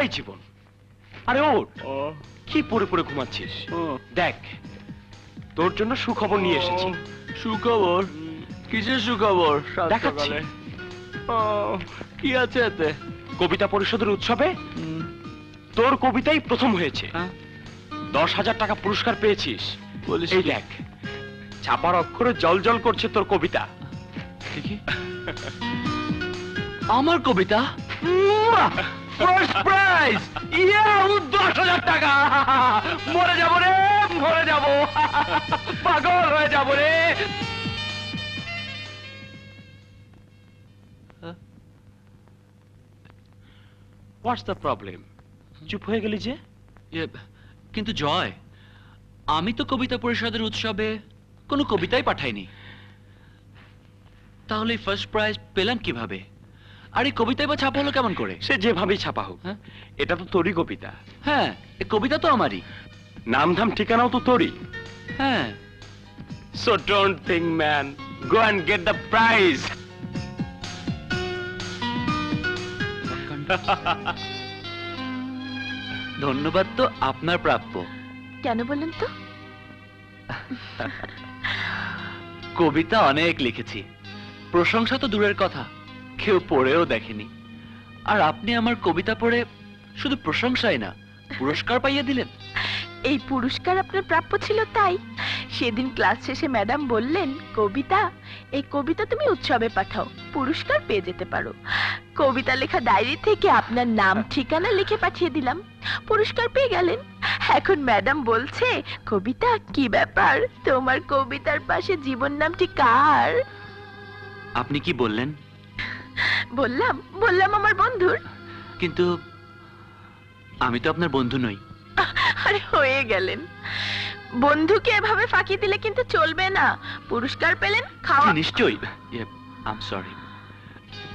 এই জীবন, আরে ওঠ, কি পড়ে পড়ে ঘুমাচ্ছিস? দেখ, তোর জন্য সুখবর নিয়ে এসেছি। সুখবর? কিসের সুখবর? দেখাচ্ছি। কি আছে এতে? কবিতা পরিষদের উৎসবে তোর কবিতাই প্রথম হয়েছে। 10,000 টাকা পুরস্কার পেয়েছিস। এই দেখ, ছাপার অক্ষরে জল জল করছে তোর কবিতা। আমার কবিতা? First prize! ইয়া, 10,000 টাকা! মরে যাব রে, মরে যাব, পাগল হয়ে যাব রে। What's the problem? চুপ হয়ে গেলি যে? কিন্তু জয়, আমি তো কবিতা পরিষদের উৎসবে কোনো কবিতাই পাঠাইনি, তাহলে ফার্স্ট প্রাইজ পেলাম কিভাবে? আর এই কবিতাই বা ছাপা হলো কেমন করে? সে যেভাবেই ছাপা হোক, এটা তো তোরই কবিতা। হ্যাঁ, এই কবিতা তো আমারই, নাম ধাম ঠিকানাও তো তোরই। হ্যাঁ। So don't think, man. Go and get the prize. ধন্যবাদ তো আপনার প্রাপ্য। কেন বললেন তো? কবিতা অনেক লিখেছি, প্রশংসা তো দূরের কথা, কেউ পড়েও দেখেনি। আর আপনি আমার কবিতা পড়ে শুধু প্রশংসাই না, পুরস্কার পাইয়ে দিলেন। এই পুরস্কার আপনার প্রাপ্য ছিল, তাই সেদিন ক্লাস শেষে ম্যাডাম বললেন, কবিতা, এই কবিতা তুমি উৎসবে পাঠাও, পুরস্কার পেয়ে যেতে পারো। কবিতা লেখা ডায়েরি থেকে আপনার নাম ঠিকানা লিখে পাঠিয়ে দিলাম, পুরস্কার পেয়ে গেলেন। এখন ম্যাডাম বলছে, কবিতা, কি ব্যাপার, তোমার কবিতার পাশে জীবন নামটি কার? আপনি কি বললেন? বললাম আমার বন্ধুর। কিন্তু আমি তো আপনার বন্ধু নই। আরে হয়ে গেলেন, বন্ধুকে এভাবে ফাঁকি দিলে কিন্তু চলবে না। পুরস্কার পেলেন, খাওয়া নিশ্চয়ই। I am sorry.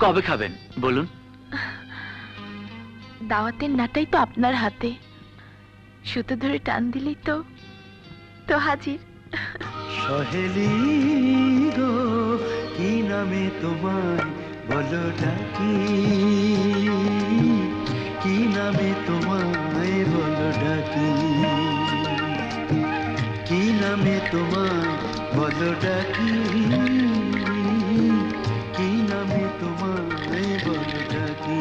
কবে খাবেন বলুন? দাওয়াতের নাটাই তো আপনার হাতে, সুতো ধরে টান দিলেই তো হাজির। সহেলি গো, কি নামে তোমায় বলো ডাকি, কি নামে তোমায় বলো ডাকি, কি নামে তোমায় বলো ডাকি, কি নামে তোমায় বলো ডাকি,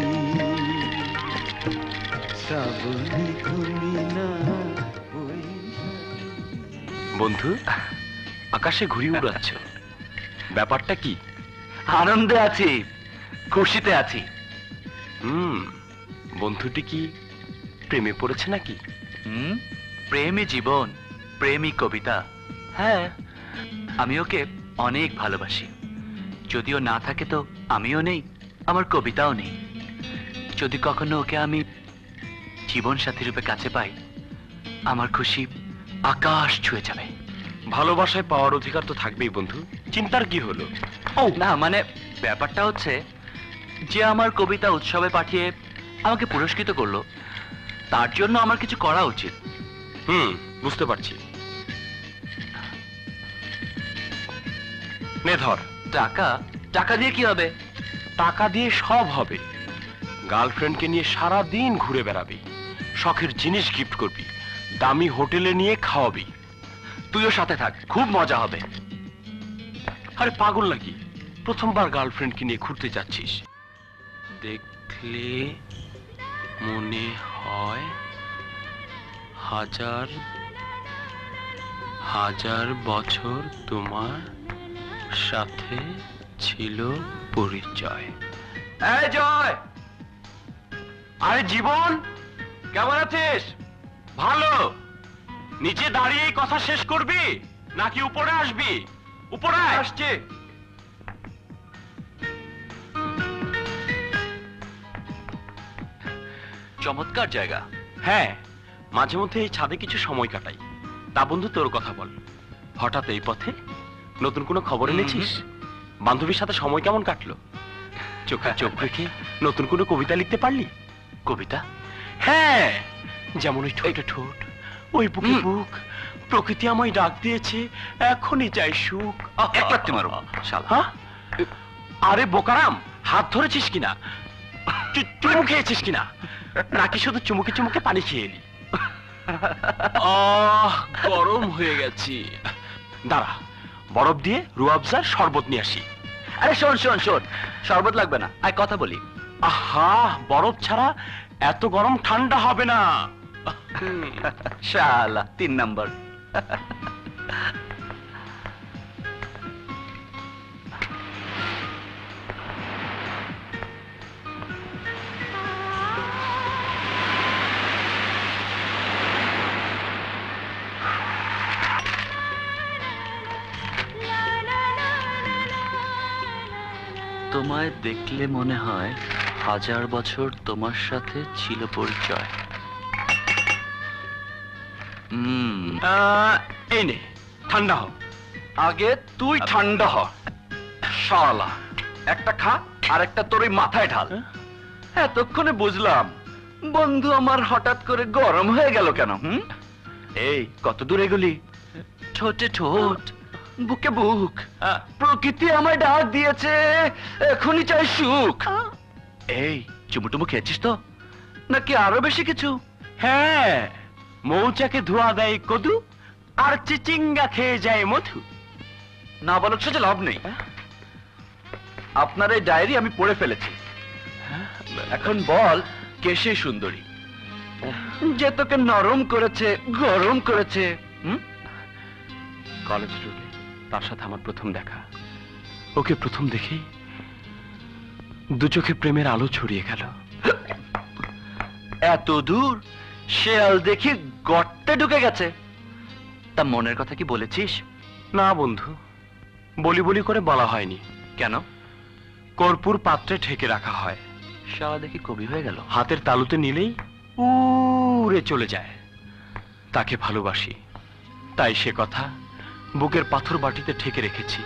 শ্রাবণী তুমি না ওই। বন্ধু, আকাশে ঘুড়ি উড়াচ্ছ, ব্যাপারটা কি? আনন্দে আছি, খুশিতে আছি। বন্ধুটি কি প্রেমে পড়েছে নাকি? প্রেমী জীবন, প্রেমী কবিতা। হ্যাঁ, আমি ওকে অনেক ভালোবাসি। যদিও না থাকে তো আমিও নেই, আমার কবিতাও নেই। যদি কখনো ওকে আমি জীবন সাথী রূপে কাছে পাই, আমার খুশি আকাশ ছুঁয়ে যাবে। ভালোবাসায় পাওয়ার অধিকার তো থাকবেই বন্ধু, চিন্তার কি হলো? ও না, মানে ব্যাপারটা হচ্ছে যে আমার কবিতা উৎসবে পাঠিয়ে আমাকে পুরস্কৃত করলো, তার জন্য আমার কিছু করা উচিত। বুঝতে পারছি। নে ধর। টাকা? টাকা দিয়ে কি হবে? টাকা দিয়ে সব হবে। গার্লফ্রেন্ডকে নিয়ে সারা দিন ঘুরে বেড়াবি, শখের জিনিস গিফট করবি, দামি হোটেলে নিয়ে খাওয়াবি। তুইও সাথে থাক, খুব মজা হবে। আরে পাগল নাকি, প্রথমবার গার্লফ্রেন্ডকে নিয়ে ঘুরতে যাচ্ছিস? দেখলে মনে হয় হাজার হাজার বছর তোমার সাথে ছিল পরিচয়। এই জয়! আরে জীবন, কেমন আছিস? ভালো। নিচে দাঁড়িয়ে কথা শেষ করবি নাকি উপরে আসবি? উপরে আসছে। চমৎকার জায়গা। হ্যাঁ, মাঝে মধ্যে এই ছাদে কিছু সময় কাটাই। তা বন্ধু, তোর কথা বল, হঠাৎ এই পথে নতুন কোনো খবর এনেছিস? বান্ধবীর সাথে সময় কেমন কাটলো? চোখে চোখ রেখে নতুন কোনো কবিতা লিখতে পারলি? কবিতা? হ্যাঁ, যেমন ওই ঠোঁটে ঠোঁট, ওই বুকে বুক, প্রকৃতি আমায় ডাক দিয়েছে, এখনই চাই সুখ। এক লাথি মারো শালা। হ্যাঁ? আরে বোকারাম, হাত ধরেছিস কিনা? চুমু খেয়েছিস কিনা? নাকি শুধু চুমুকে চুমুকে পানি খেয়ে এলি? গরম হয়ে গেছি। দাঁড়া, বরফ দিয়ে রুয়াবজার শরবত নিয়ে আসি। আরে শোন শোন শোন, শরবত লাগবে না, আয় কথা বলি। আহা, বরফ ছাড়া এত গরম ঠান্ডা হবে না। শালা 3 নাম্বার। তোমায় দেখলে মনে হয় 1000 বছর তোমার সাথে ছিল পরিচয়। এই নে, ঠান্ডা হ। আগে তুই ঠান্ডা হ শালা, একটা খা আর একটা তোর ওই মাথায় ঢাল। এতক্ষণে বুঝলাম বন্ধু আমার হঠাৎ করে গরম হয়ে গেল কেন। এই কত দূর এগুলি? ছোটে ঠোঁট, বুকে বুক, প্রকৃতি আমায় ডাক দিয়েছে, এখনই চাই সুখ। এই চুমুটুমু খেয়েছিস তো, নাকি আরো বেশি কিছু? হ্যাঁ, মৌচাকে ধোয়া দেয় কদু, আর চিচিঙ্গা খেয়ে যায় মধু। না বলার সাথে লাভ নেই। আপনার এই ডায়েরি আমি পড়ে ফেলেছি। এখন বল, কে সেই সুন্দরী যে তোকে নরম করেছে, গরম করেছে? কলেজ রোডে তার সাথে আমার প্রথম দেখা। ওকে প্রথম দেখেই দু চোখে প্রেমের আলো ছড়িয়ে গেল। এত দূর শেয়াল দেখি গর্তে ঢুকে গেছে। তা মনের কথা কি বলেছিস? না বন্ধু, বলি বলি করে বলা হয়নি। কেন? কর্পূর পাত্রে ঢেকে রাখা হয়, শালা দেখি কবি হয়ে গেল। হাতের তালুতে নিলেই উড়ে চলে যায়। তাকে ভালোবাসি, তাই সে কথা বুকের পাথর বাটিতে ঠেকে রেখেছি।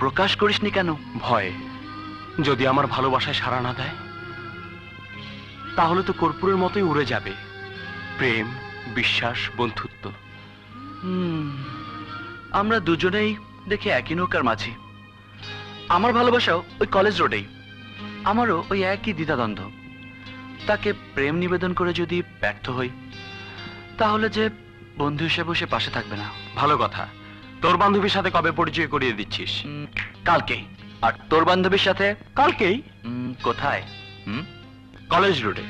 প্রকাশ করিসনি কেন? ভয়ে, যদি আমার ভালোবাসায় সাড়া না দেয় তাহলে তো কর্পূরের মতোই উড়ে যাবে প্রেম, বিশ্বাস, বন্ধুত্ব। আমরা দুজনেই দেখি একই নৌকার মাঝি। আমার ভালোবাসাও ওই কলেজ রোডেই, আমারও ওই একই দ্বিধাদ্বন্দ্ব। তাকে প্রেম নিবেদন করে যদি ব্যর্থ হই, তাহলে যে বন্ধু হিসেবে সে পাশে থাকবে না। ভালো কথা। তোর বান্ধবীর সাথে কবে পরিচয় করিয়ে দিচ্ছিস? কালকেই। আর তোর বান্ধবীর সাথে? কালকেই। কোথায়? কলেজ রোডে।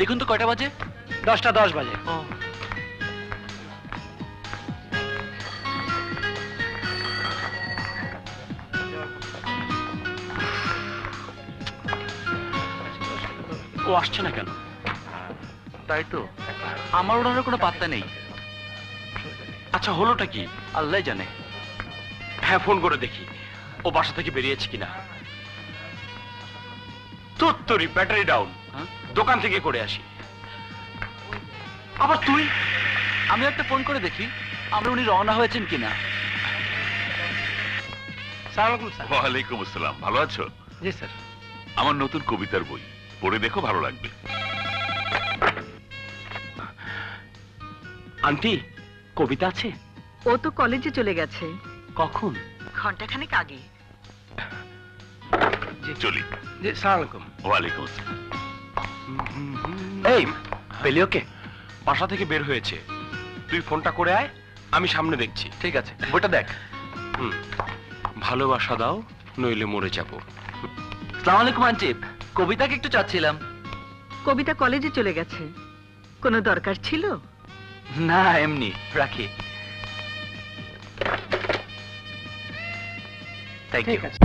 দেখুন তো কয়টা বাজে? 10:10 বাজে। ও আসছে না কেন? তাই তো, আমার ওনার কোনো পাত্তা নেই। আচ্ছা, হলোটা কি? আল্লাহ জানে। হ্যাঁ, ফোন করে দেখি ও বাসা থেকে বেরিয়েছে কিনা। তোর ব্যাটারি ডাউন, দোকান থেকে করে আসি। আবার তুই? আমি একটা ফোন করে দেখি আমরা উনি রওনা হয়েছেন কিনা। সালামালাইকুম স্যার। ওয়ালাইকুম আসসালাম। ভালো আছো? জি স্যার। আমার নতুন কবিতার বই পড়ে দেখো, ভালো লাগবে। আন্টি, কবিতা আছে? ও তো কলেজে চলে গেছে কখন? ঘন্টাখানেক আগে। চলি। জি, সালামালাইকুম। ওয়ালাইকুম আসসালাম। এই পেলি ওকে? বাসা থেকে বের হয়েছে। তুই ফোনটা করে আয়, আমি সামনে দেখছি। ঠিক আছে, বইটা দেখ। ভালোবাসা দাও, নইলে মরে যাব। আসসালামু আলাইকুম আন্টি, কবিতাকে একটু চাচ্ছিলাম। কবিতা কলেজে চলে গেছে। কোনো দরকার ছিল? না, এমনি রাখি। থ্যাংক ঠিক ইউ। আছে।